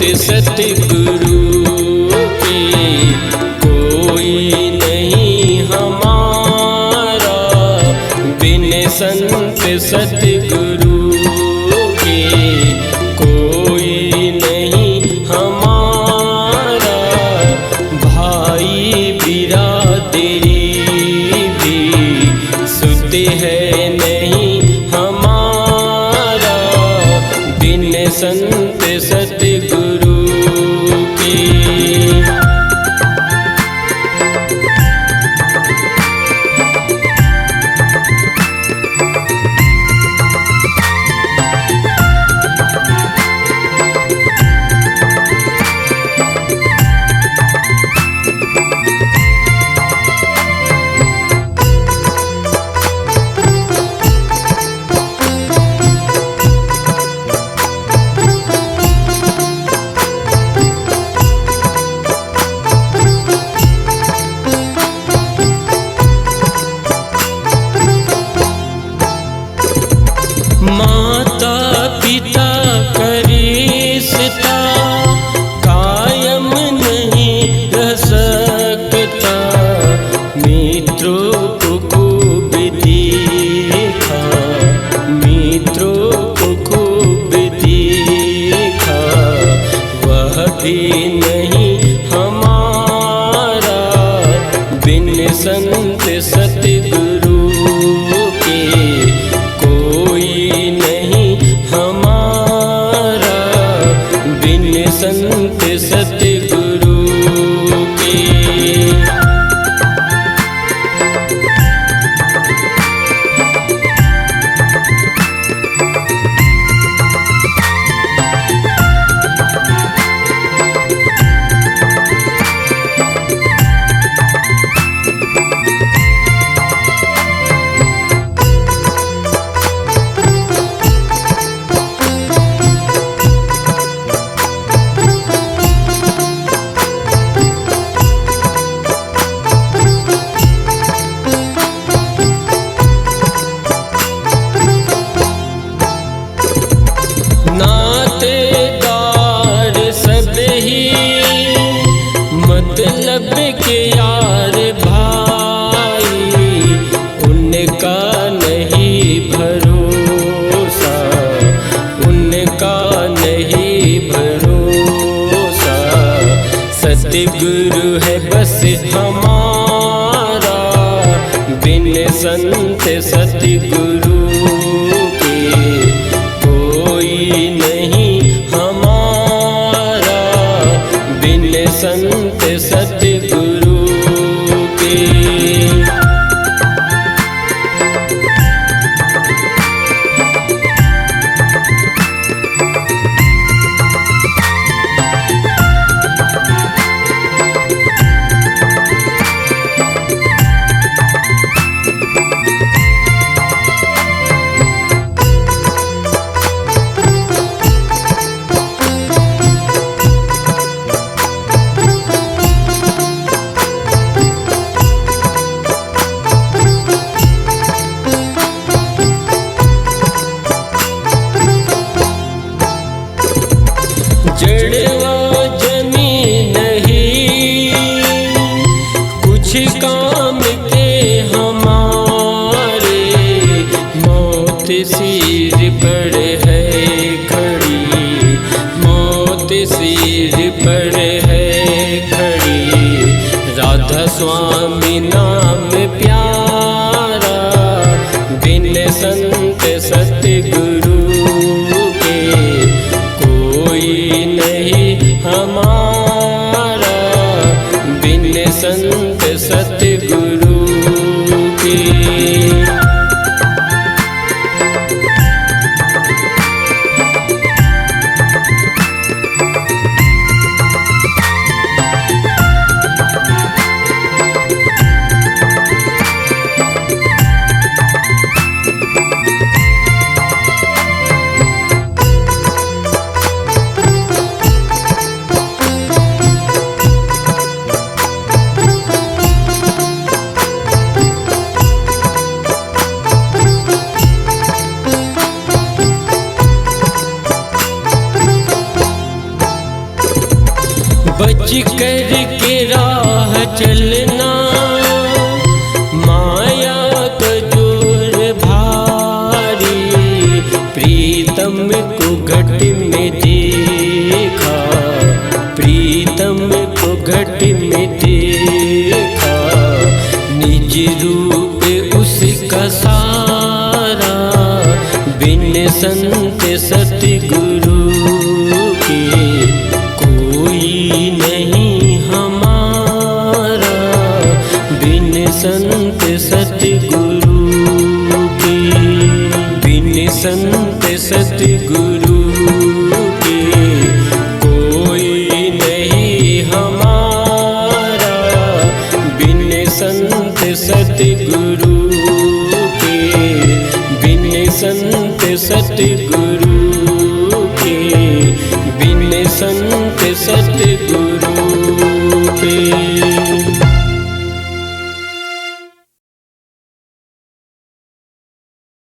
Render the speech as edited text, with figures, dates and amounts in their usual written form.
सतगुरु के कोई नहीं हमारा, बिन संत सतगुरु के कोई नहीं हमारा। भाई बिरादरी भी सुध है नहीं हमारा, बिन संत सतगुरु के। माता पिता करिश्ता कायम नहीं रह सकता, मित्रों को खूब देखा, मित्रों को खूब देखा, वह भी नहीं हमारा, बिन संत सतगुरु के कोई नहीं हमारा, बिन संत सतगुरु के। नातेदार सब ही मतलब के यार भाई, उनका नहीं भरोसा, उनका नहीं भरोसा, सतगुरु है बस हमारा, बिन संत सतगुरु के कोई नहीं हमारा, बिन संत सतगुरु के। जड़वा जमीन नहीं कुछ काम के हमारे, मौत सिर पर है खड़ी, मौत सिर पर है खड़ी, राधा स्वामी नाम प्यारा, बिन संत सतगुरु के कोई नहीं हमारा, बिन संत सतगुरु के। बच कर के राह चलना, माया का जोर भारी। प्रीतम को घट में देखा, प्रीतम को घट में देखा। निज रूप उसका सारा, बिन संत सतगुरु के कोई नहीं हमारा। बिन संत सतगुरु के, बिन संत सतगुरु के कोई नहीं हमारा। बिन संत सतगुरु के, बिन संत सतगुरु के, बिन संत सतगुरु